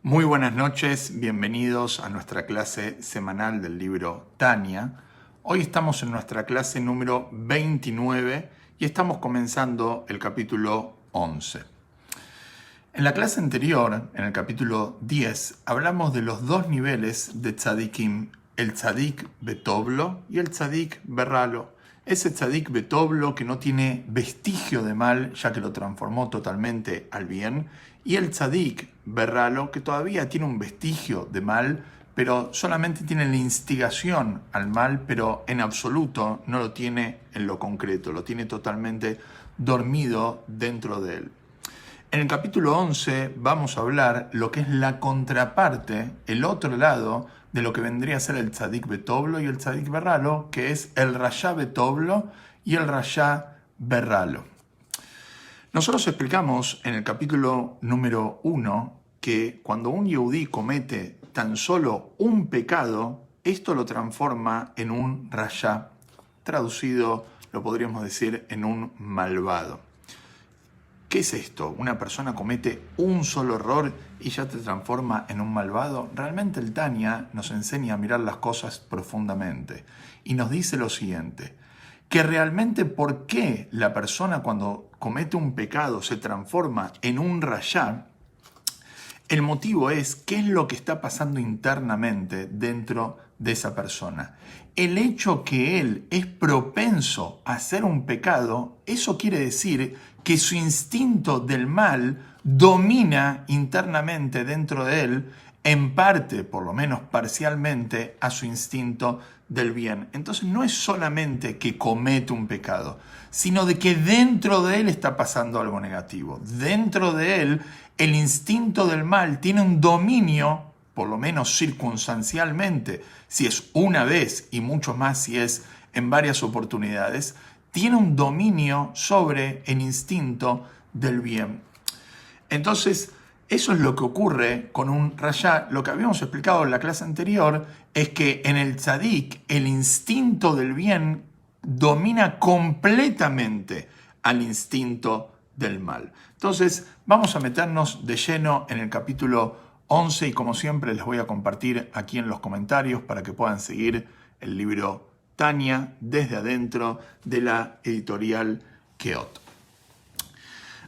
Muy buenas noches, bienvenidos a nuestra clase semanal del libro Tania. Hoy estamos en nuestra clase número 29 y estamos comenzando el capítulo 11. En la clase anterior, en el capítulo 10, hablamos de los dos niveles de tzadikim, el tzadik betoblo y el tzadik berralo. Ese tzadik betoblo que no tiene vestigio de mal, ya que lo transformó totalmente al bien, y el tzadik berralo que todavía tiene un vestigio de mal, pero solamente tiene la instigación al mal, pero en absoluto no lo tiene en lo concreto, lo tiene totalmente dormido dentro de él. En el capítulo 11 vamos a hablar lo que es la contraparte, el otro lado de lo que vendría a ser el tzadik betoblo y el tzadik berralo, que es el rayá betoblo y el rayá berralo. Nosotros explicamos en el capítulo número 1 que cuando un yehudí comete tan solo un pecado, esto lo transforma en un rayá, traducido lo podríamos decir en un malvado. ¿Qué es esto? ¿Una persona comete un solo error y ya te transforma en un malvado? Realmente el Tania nos enseña a mirar las cosas profundamente y nos dice lo siguiente, que realmente por qué la persona cuando comete un pecado se transforma en un rayá, el motivo es qué es lo que está pasando internamente dentro de esa persona. El hecho que él es propenso a hacer un pecado, eso quiere decir que su instinto del mal domina internamente dentro de él, en parte, por lo menos parcialmente, a su instinto del bien. Entonces no es solamente que comete un pecado, sino de que dentro de él está pasando algo negativo. Dentro de él, el instinto del mal tiene un dominio, por lo menos circunstancialmente, si es una vez y mucho más si es en varias oportunidades, tiene un dominio sobre el instinto del bien. Entonces, eso es lo que ocurre con un rayá. Lo que habíamos explicado en la clase anterior es que en el tzadik el instinto del bien domina completamente al instinto del mal. Entonces, vamos a meternos de lleno en el capítulo 11 y como siempre les voy a compartir aquí en los comentarios para que puedan seguir el libro Tania desde adentro de la editorial Keot.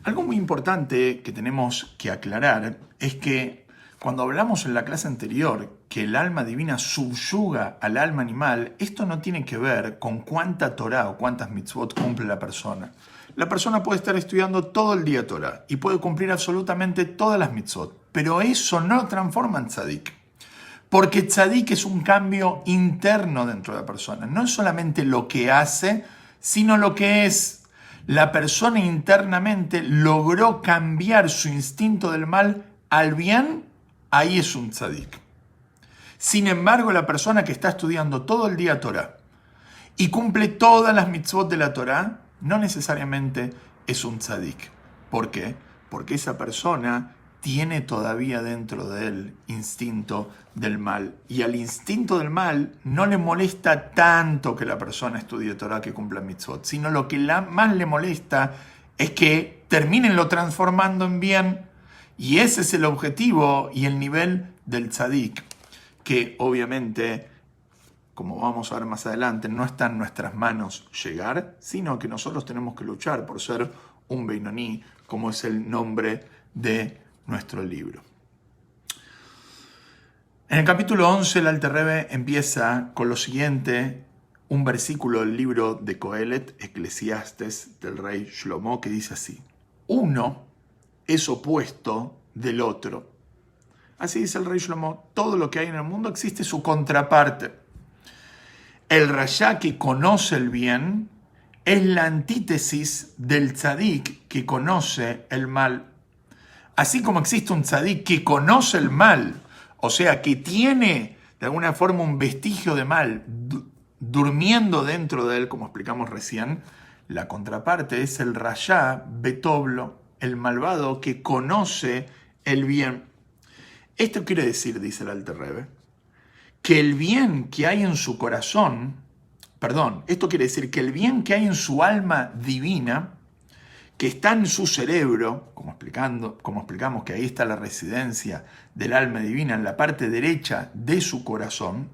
Algo muy importante que tenemos que aclarar es que cuando hablamos en la clase anterior que el alma divina subyuga al alma animal, esto no tiene que ver con cuánta Torah o cuántas mitzvot cumple la persona. La persona puede estar estudiando todo el día Torah y puede cumplir absolutamente todas las mitzvot, pero eso no lo transforma en tzadik. Porque tzadik es un cambio interno dentro de la persona. No es solamente lo que hace, sino lo que es. La persona internamente logró cambiar su instinto del mal al bien, ahí es un tzadik. Sin embargo, la persona que está estudiando todo el día Torah y cumple todas las mitzvot de la Torah, no necesariamente es un tzadik. ¿Por qué? Porque esa persona tiene todavía dentro de él instinto del mal. Y al instinto del mal no le molesta tanto que la persona estudie Torah, que cumpla mitzvot, sino lo que más le molesta es que terminen lo transformando en bien. Y ese es el objetivo y el nivel del tzadik, que obviamente, como vamos a ver más adelante, no está en nuestras manos llegar, sino que nosotros tenemos que luchar por ser un Beinoní, como es el nombre de nuestro libro. En el capítulo 11, el Alter Rebbe empieza con lo siguiente, un versículo del libro de Coelet, Eclesiastes, del rey Shlomo, que dice así: uno es opuesto del otro. Así dice el rey Shlomo, todo lo que hay en el mundo existe su contraparte. El rayá que conoce el bien es la antítesis del tzadik que conoce el mal. Así como existe un tzadik que conoce el mal, o sea, que tiene de alguna forma un vestigio de mal durmiendo dentro de él, como explicamos recién, la contraparte es el rayá betoblo, el malvado que conoce el bien. Esto quiere decir, dice el Alter Rebbe, que el bien que hay en su corazón, esto quiere decir que el bien que hay en su alma divina, que está en su cerebro, como explicamos que ahí está la residencia del alma divina, en la parte derecha de su corazón,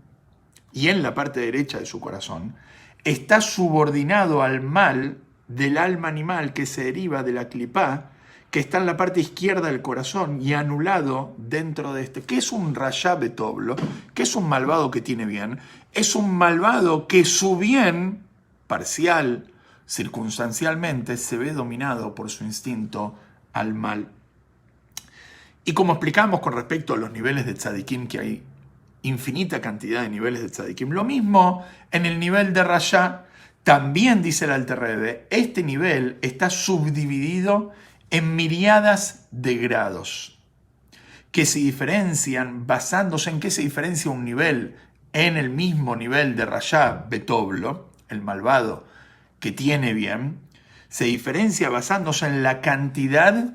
y en la parte derecha de su corazón, está subordinado al mal del alma animal que se deriva de la clipá, que está en la parte izquierda del corazón y anulado dentro de este. ¿Qué es un Rashá Betoblo? ¿Qué es un malvado que tiene bien? Es un malvado que su bien parcial, circunstancialmente, se ve dominado por su instinto al mal. Y como explicamos con respecto a los niveles de tzadikim, que hay infinita cantidad de niveles de tzadikim, lo mismo en el nivel de Rashá, también dice el Alter Rebbe, este nivel está subdividido en miriadas de grados que se diferencian basándose en qué se diferencia un nivel en el mismo nivel de Rashá Betoblo, el malvado que tiene bien, se diferencia basándose en la cantidad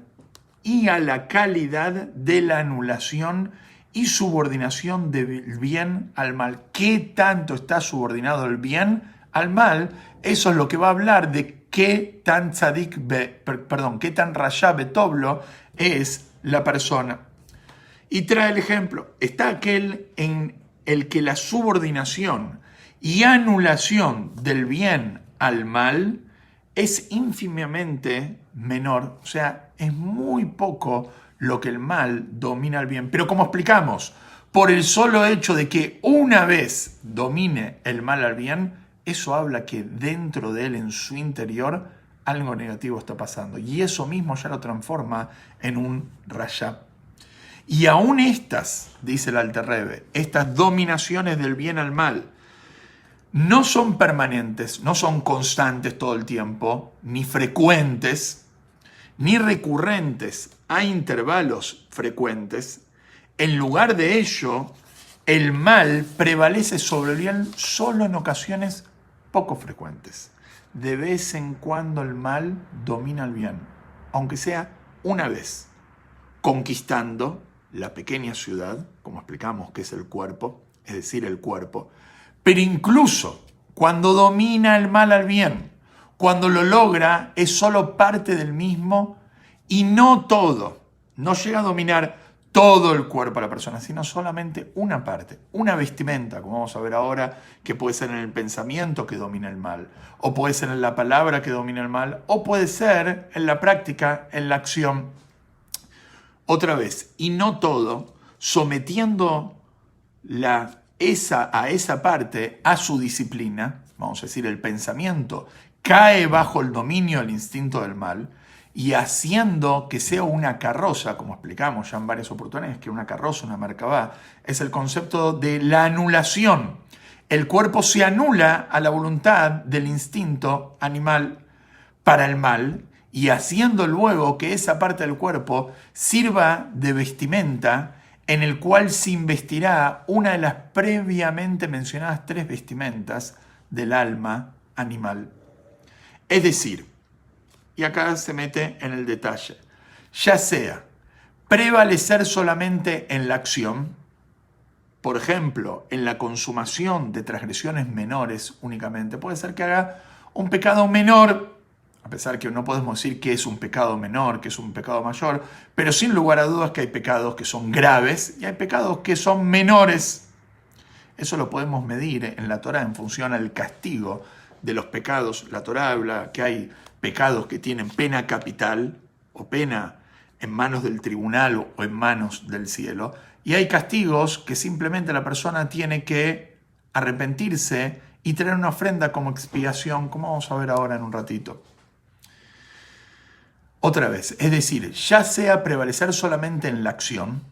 y a la calidad de la anulación y subordinación del bien al mal. ¿Qué tanto está subordinado el bien al mal? Eso es lo que va a hablar de qué tan qué tan Rashá Betoblo es la persona. Y trae el ejemplo. Está aquel en el que la subordinación y anulación del bien al mal es ínfimamente menor. O sea, es muy poco lo que el mal domina al bien. Pero como explicamos, por el solo hecho de que una vez domine el mal al bien, eso habla que dentro de él, en su interior, algo negativo está pasando. Y eso mismo ya lo transforma en un Rashá. Y aún estas, dice el Alter Rebbe, estas dominaciones del bien al mal, no son permanentes, no son constantes todo el tiempo, ni frecuentes, ni recurrentes a intervalos frecuentes. En lugar de ello, el mal prevalece sobre el bien solo en ocasiones poco frecuentes. De vez en cuando el mal domina el bien, aunque sea una vez, conquistando la pequeña ciudad, como explicamos que es el cuerpo, es decir, el cuerpo. Pero incluso cuando domina el mal al bien, cuando lo logra, es solo parte del mismo y no todo. No llega a dominar todo el cuerpo de la persona, sino solamente una parte, una vestimenta, como vamos a ver ahora, que puede ser en el pensamiento que domina el mal, o puede ser en la palabra que domina el mal, o puede ser en la práctica, en la acción. Otra vez, y no todo, sometiendo a esa parte a su disciplina, vamos a decir, el pensamiento cae bajo el dominio del instinto del mal, y haciendo que sea una carroza, como explicamos ya en varias oportunidades, que una carroza, una merkabá, es el concepto de la anulación. El cuerpo se anula a la voluntad del instinto animal para el mal, y haciendo luego que esa parte del cuerpo sirva de vestimenta en el cual se investirá una de las previamente mencionadas 3 vestimentas del alma animal. Es decir, y acá se mete en el detalle, ya sea prevalecer solamente en la acción, por ejemplo, en la consumación de transgresiones menores únicamente, puede ser que haga un pecado menor, a pesar que no podemos decir que es un pecado menor, que es un pecado mayor, pero sin lugar a dudas que hay pecados que son graves y hay pecados que son menores. Eso lo podemos medir en la Torá en función al castigo de los pecados. La Torá habla que hay pecados que tienen pena capital o pena en manos del tribunal o en manos del cielo, y hay castigos que simplemente la persona tiene que arrepentirse y traer una ofrenda como expiación, como vamos a ver ahora en un ratito. Otra vez, es decir, ya sea prevalecer solamente en la acción,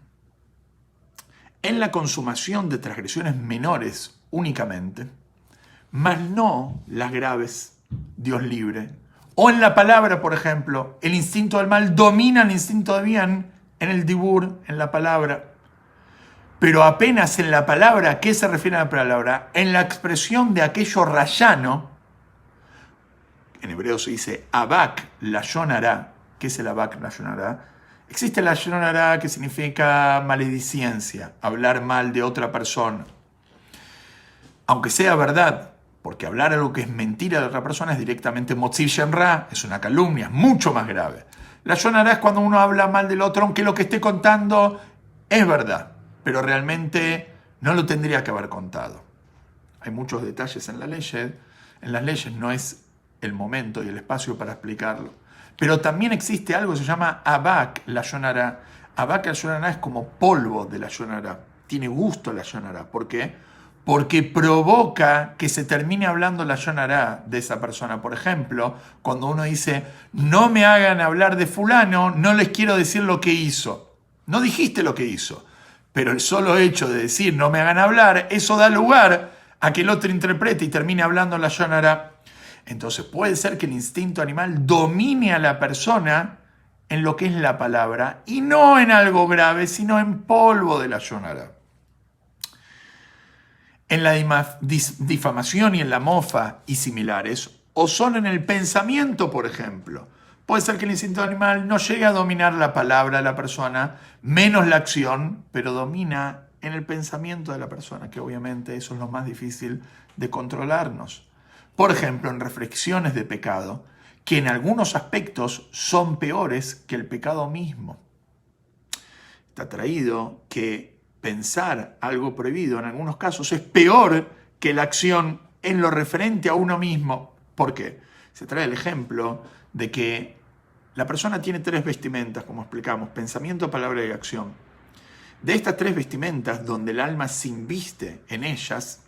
en la consumación de transgresiones menores únicamente, mas no las graves, Dios libre. O en la palabra, por ejemplo, el instinto del mal domina el instinto de bien en el dibur, en la palabra. Pero apenas en la palabra, ¿a qué se refiere a la palabra? En la expresión de aquello rayano, en hebreo se dice abak lashon hara. ¿Qué es el abak lashon hara? Existe el lashon hara que significa maledicencia, hablar mal de otra persona. Aunque sea verdad, Porque hablar algo que es mentira de otra persona es directamente motziv shen ra, es una calumnia, es mucho más grave. Lashon hara es cuando uno habla mal del otro, aunque lo que esté contando es verdad, pero realmente no lo tendría que haber contado. Hay muchos detalles en la ley. En las leyes no es el momento y el espacio para explicarlo. Pero también existe algo que se llama abak lashon hara. Abak lashon hara es como polvo de lashon hara. Tiene gusto lashon hara. ¿Por qué? Porque provoca que se termine hablando lashon hara de esa persona. Por ejemplo, cuando uno dice, no me hagan hablar de fulano, no les quiero decir lo que hizo. No dijiste lo que hizo, pero el solo hecho de decir, no me hagan hablar, eso da lugar a que el otro interprete y termine hablando lashon hara. Entonces puede ser que el instinto animal domine a la persona en lo que es la palabra, y no en algo grave, sino en polvo de lashon hara. En la difamación y en la mofa y similares, o solo en el pensamiento, por ejemplo. Puede ser que el instinto animal no llegue a dominar la palabra de la persona, menos la acción, pero domina en el pensamiento de la persona, que obviamente eso es lo más difícil de controlarnos. Por ejemplo, en reflexiones de pecado, que en algunos aspectos son peores que el pecado mismo. Está traído que pensar algo prohibido en algunos casos es peor que la acción en lo referente a uno mismo. ¿Por qué? Se trae el ejemplo de que la persona tiene 3 vestimentas, como explicamos, pensamiento, palabra y acción. De estas 3 vestimentas, donde el alma se inviste en ellas,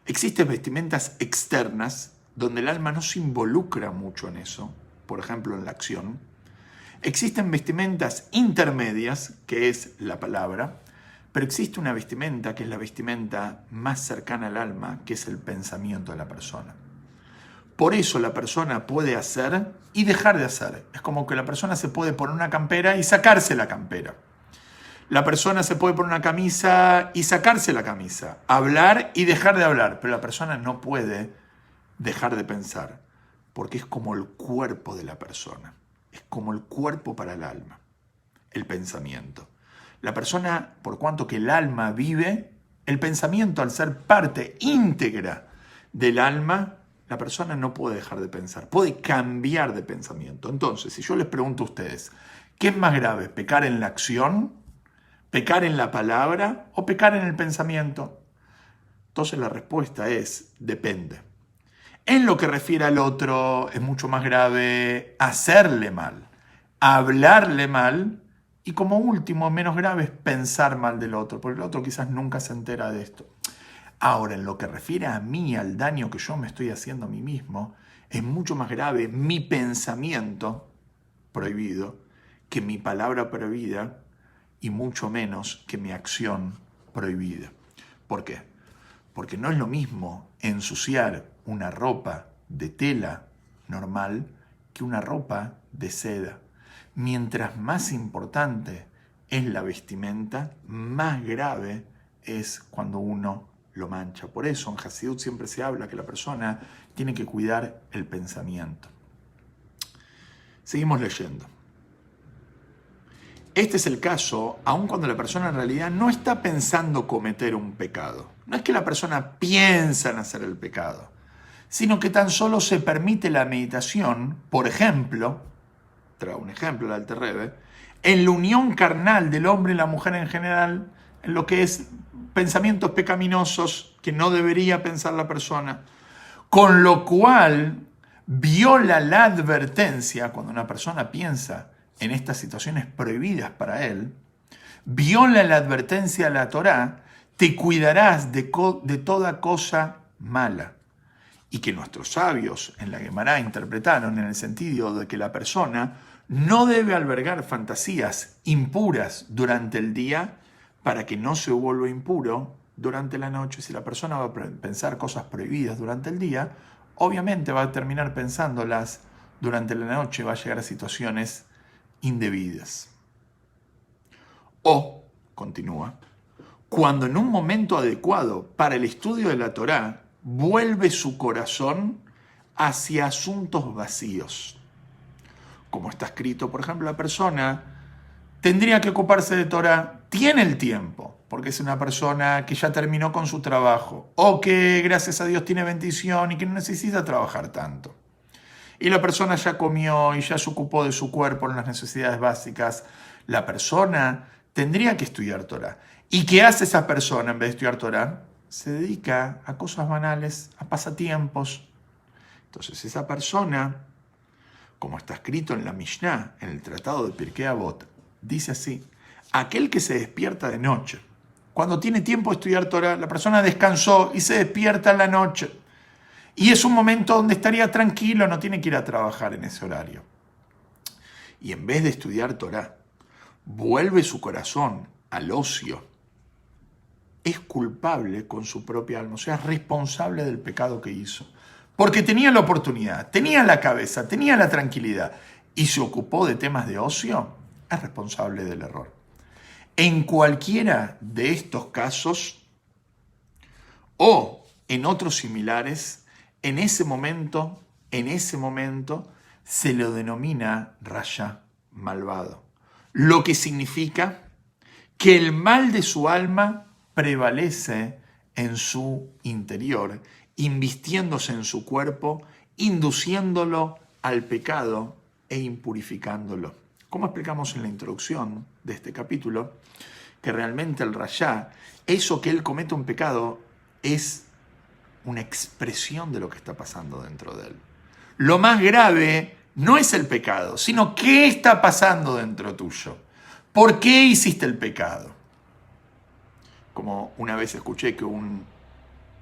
existen vestimentas externas, donde el alma no se involucra mucho en eso, por ejemplo en la acción. Existen vestimentas intermedias, que es la palabra, pero existe una vestimenta que es la vestimenta más cercana al alma, que es el pensamiento de la persona. Por eso la persona puede hacer y dejar de hacer. Es como que la persona se puede poner una campera y sacarse la campera. La persona se puede poner una camisa y sacarse la camisa. Hablar y dejar de hablar. Pero la persona no puede dejar de pensar, porque es como el cuerpo de la persona. Es como el cuerpo para el alma, el pensamiento. La persona, por cuanto que el alma vive, el pensamiento, al ser parte íntegra del alma, la persona no puede dejar de pensar, puede cambiar de pensamiento. Entonces, si yo les pregunto a ustedes, ¿qué es más grave? ¿Pecar en la acción? ¿Pecar en la palabra? ¿O pecar en el pensamiento? Entonces la respuesta es, depende. En lo que refiere al otro, es mucho más grave hacerle mal, hablarle mal, y como último, menos grave es pensar mal del otro, porque el otro quizás nunca se entera de esto. Ahora, en lo que refiere a mí, al daño que yo me estoy haciendo a mí mismo, es mucho más grave mi pensamiento prohibido que mi palabra prohibida, y mucho menos que mi acción prohibida. ¿Por qué? Porque no es lo mismo ensuciar una ropa de tela normal que una ropa de seda. Mientras más importante es la vestimenta, más grave es cuando uno lo mancha. Por eso en Hasidut siempre se habla que la persona tiene que cuidar el pensamiento. Seguimos leyendo. Este es el caso, aun cuando la persona en realidad no está pensando cometer un pecado. No es que la persona piensa en hacer el pecado, sino que tan solo se permite la meditación, por ejemplo, traigo un ejemplo, el Alter Rebbe, en la unión carnal del hombre y la mujer en general, en lo que es pensamientos pecaminosos que no debería pensar la persona, con lo cual viola la advertencia cuando una persona piensa en estas situaciones prohibidas para él, viola la advertencia de la Torá, te cuidarás de toda cosa mala. Y que nuestros sabios en la Guemará interpretaron en el sentido de que la persona no debe albergar fantasías impuras durante el día para que no se vuelva impuro durante la noche. Si la persona va a pensar cosas prohibidas durante el día, obviamente va a terminar pensándolas durante la noche, va a llegar a situaciones indebidas. O, continúa, cuando en un momento adecuado para el estudio de la Torá, vuelve su corazón hacia asuntos vacíos. Como está escrito, por ejemplo, la persona tendría que ocuparse de Torá, tiene el tiempo, porque es una persona que ya terminó con su trabajo, o que gracias a Dios tiene bendición y que no necesita trabajar tanto. Y la persona ya comió y ya se ocupó de su cuerpo en las necesidades básicas. La persona tendría que estudiar Torah. ¿Y qué hace esa persona en vez de estudiar Torah? Se dedica a cosas banales, a pasatiempos. Entonces esa persona, como está escrito en la Mishnah, en el tratado de Pirkei Avot, dice así: aquel que se despierta de noche, cuando tiene tiempo de estudiar Torah, la persona descansó y se despierta en la noche. Y es un momento donde estaría tranquilo, no tiene que ir a trabajar en ese horario. Y en vez de estudiar Torah, vuelve su corazón al ocio. Es culpable con su propia alma, o sea, es responsable del pecado que hizo. Porque tenía la oportunidad, tenía la cabeza, tenía la tranquilidad y se ocupó de temas de ocio, es responsable del error. En cualquiera de estos casos o en otros similares, en ese momento se lo denomina Rasha, malvado. Lo que significa que el mal de su alma prevalece en su interior, invistiéndose en su cuerpo, induciéndolo al pecado e impurificándolo. Como explicamos en la introducción de este capítulo, que realmente el Rasha, eso que él comete un pecado, es una expresión de lo que está pasando dentro de él. Lo más grave no es el pecado, sino qué está pasando dentro tuyo. ¿Por qué hiciste el pecado? Como una vez escuché que un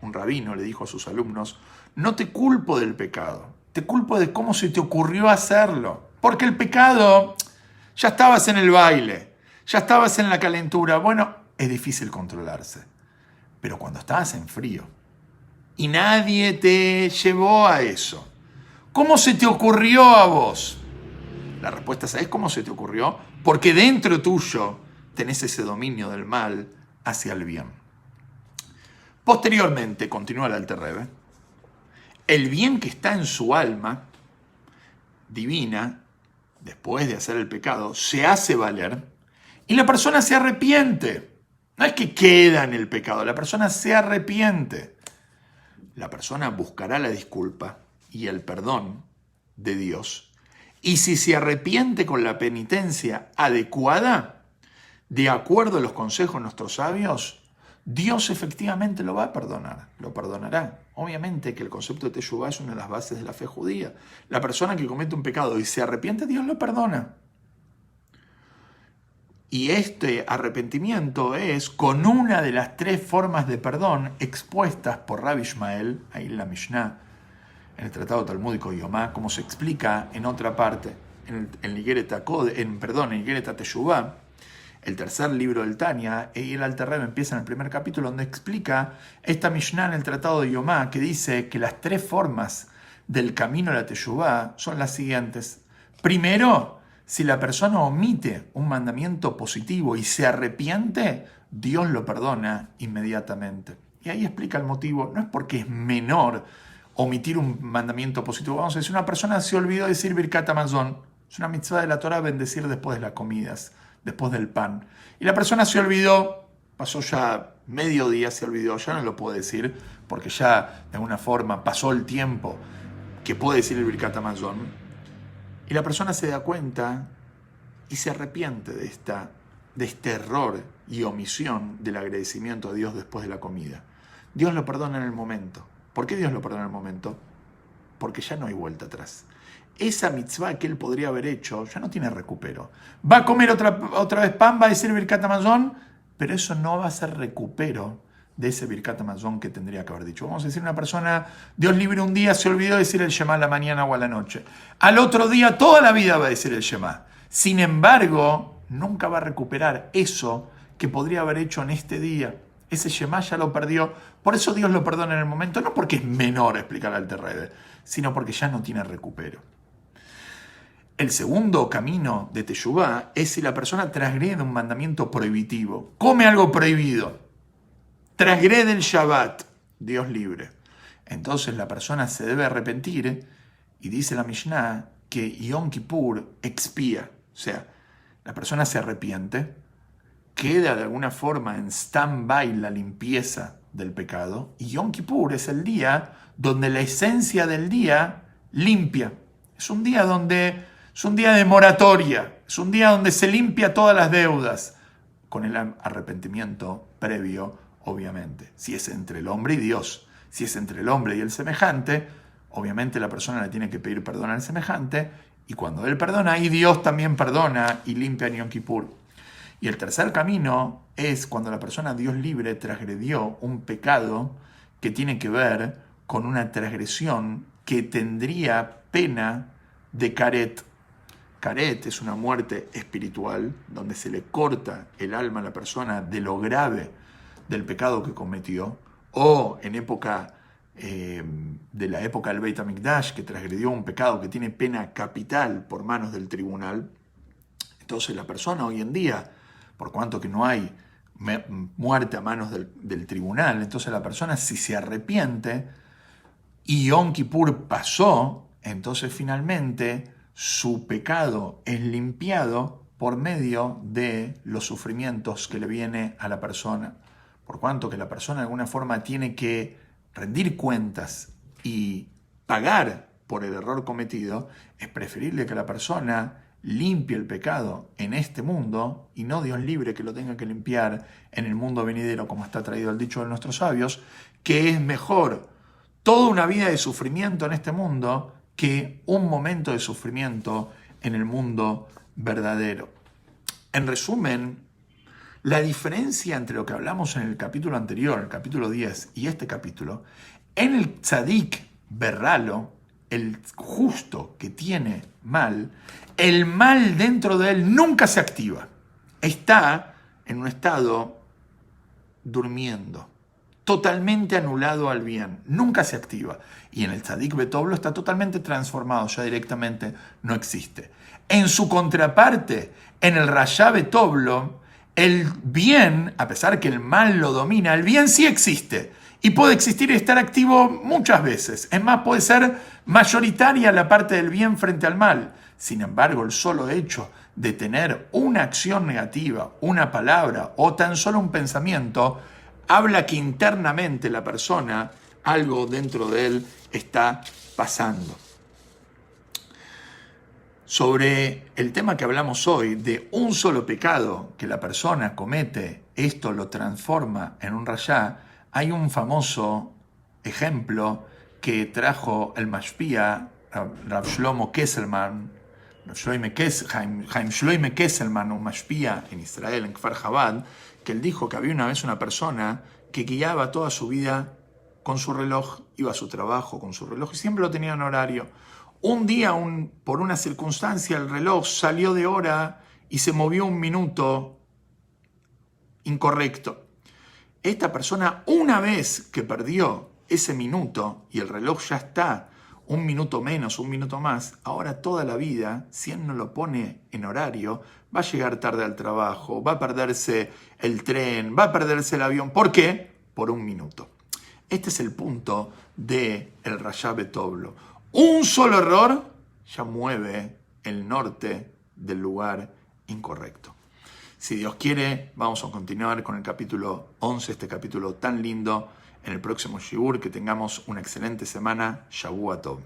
rabino le dijo a sus alumnos: no te culpo del pecado, te culpo de cómo se te ocurrió hacerlo. Porque el pecado, ya estabas en el baile, ya estabas en la calentura. Bueno, es difícil controlarse. Pero cuando estabas en frío y nadie te llevó a eso, ¿cómo se te ocurrió a vos? La respuesta es: ¿sabes cómo se te ocurrió? Porque dentro tuyo tenés ese dominio del mal hacia el bien. Posteriormente, continúa el Alter Rebbe, el bien que está en su alma divina, después de hacer el pecado, se hace valer y la persona se arrepiente. No es que queda en el pecado, la persona se arrepiente. La persona buscará la disculpa y el perdón de Dios. Y si se arrepiente con la penitencia adecuada, de acuerdo a los consejos de nuestros sabios, Dios efectivamente lo va a perdonar, lo perdonará. Obviamente que el concepto de Teshuvá es una de las bases de la fe judía. La persona que comete un pecado y se arrepiente, Dios lo perdona. Y este arrepentimiento es con una de las 3 formas de perdón expuestas por Rabbi Ishmael, ahí en la Mishnah, en el Tratado Talmúdico Yomá, como se explica en otra parte, en Higuereta Teshuvá, el tercer libro del Tania, y el Alter Rebbe empieza en el primer capítulo donde explica esta Mishnah en el Tratado de Yomá, que dice que las 3 formas del camino a la Teshuvá son las siguientes. Primero, si la persona omite un mandamiento positivo y se arrepiente, Dios lo perdona inmediatamente. Y ahí explica el motivo. No es porque es menor omitir un mandamiento positivo. Vamos a decir, una persona se olvidó de decir Birkat Hamazon. Es una mitzvah de la Torah bendecir después de las comidas, después del pan. Y la persona se olvidó, pasó ya mediodía, se olvidó, ya no lo puede decir, porque ya de alguna forma pasó el tiempo que puede decir el Birkat Hamazon. Y la persona se da cuenta y se arrepiente de este error y omisión del agradecimiento a Dios después de la comida. Dios lo perdona en el momento. ¿Por qué Dios lo perdona en el momento? Porque ya no hay vuelta atrás. Esa mitzvah que él podría haber hecho ya no tiene recupero. Va a comer otra vez pan, va a decir Birkat Hamazon, pero eso no va a ser recupero de ese Birkat Hamazon que tendría que haber dicho. Vamos a decir, una persona, Dios libre, un día se olvidó de decir el Shema a la mañana o a la noche. Al otro día, toda la vida va a decir el Shema. Sin embargo, nunca va a recuperar eso que podría haber hecho en este día. Ese Shema ya lo perdió. Por eso Dios lo perdona en el momento, no porque es menor, explicar al Alter Rebbe, sino porque ya no tiene recupero. El segundo camino de Teshuvá es si la persona transgrede un mandamiento prohibitivo, come algo prohibido, transgrede el Shabbat, Dios libre. Entonces la persona se debe arrepentir y dice la Mishnah que Yom Kippur expía. O sea, la persona se arrepiente, queda de alguna forma en stand-by la limpieza del pecado, y Yom Kippur es el día donde la esencia del día limpia. Es un día de moratoria, es un día donde se limpia todas las deudas, con el arrepentimiento previo, obviamente. Si es entre el hombre y Dios, si es entre el hombre y el semejante, obviamente la persona le tiene que pedir perdón al semejante, y cuando él perdona, y Dios también perdona y limpia en Yom Kippur. Y el tercer camino es cuando la persona, Dios libre, transgredió un pecado que tiene que ver con una transgresión que tendría pena de caret. Caret es una muerte espiritual donde se le corta el alma a la persona de lo grave del pecado que cometió, o en época de la época del Beit HaMikdash, que transgredió un pecado que tiene pena capital por manos del tribunal. Entonces la persona hoy en día, por cuanto que no hay muerte a manos del tribunal, entonces la persona, si se arrepiente y Yom Kippur pasó, entonces finalmente su pecado es limpiado por medio de los sufrimientos que le viene a la persona. Por cuanto que la persona de alguna forma tiene que rendir cuentas y pagar por el error cometido, es preferible que la persona limpie el pecado en este mundo y no Dios libre que lo tenga que limpiar en el mundo venidero, como está traído el dicho de nuestros sabios, que es mejor toda una vida de sufrimiento en este mundo que un momento de sufrimiento en el mundo verdadero. En resumen, la diferencia entre lo que hablamos en el capítulo anterior, el capítulo 10, y este capítulo, en el tzadik berralo, el justo que tiene mal, el mal dentro de él nunca se activa. Está en un estado durmiendo, totalmente anulado al bien, nunca se activa. Y en el tzadik betoblo está totalmente transformado, ya directamente no existe. En su contraparte, en el rasha betoblo, el bien, a pesar que el mal lo domina, el bien sí existe. Y puede existir y estar activo muchas veces. Es más, puede ser mayoritaria la parte del bien frente al mal. Sin embargo, el solo hecho de tener una acción negativa, una palabra o tan solo un pensamiento, habla que internamente la persona, algo dentro de él está pasando. Sobre el tema que hablamos hoy, de un solo pecado que la persona comete, esto lo transforma en un rayá, hay un famoso ejemplo que trajo el mashpia, Rav Shlomo Kesselman, Haim Shloime Kesselman, un mashpia en Israel, en Kfar Chabad, que él dijo que había una vez una persona que guiaba toda su vida con su reloj, iba a su trabajo con su reloj y siempre lo tenía en horario. Un día, por una circunstancia, el reloj salió de hora y se movió un minuto incorrecto. Esta persona, una vez que perdió ese minuto y el reloj ya está un minuto menos, un minuto más, ahora toda la vida, si él no lo pone en horario, va a llegar tarde al trabajo, va a perderse el tren, va a perderse el avión. ¿Por qué? Por un minuto. Este es el punto del Rasha Betoblo. Un solo error ya mueve el norte del lugar incorrecto. Si Dios quiere, vamos a continuar con el capítulo 11, este capítulo tan lindo, en el próximo Shiur. Que tengamos una excelente semana. Shavua Tov.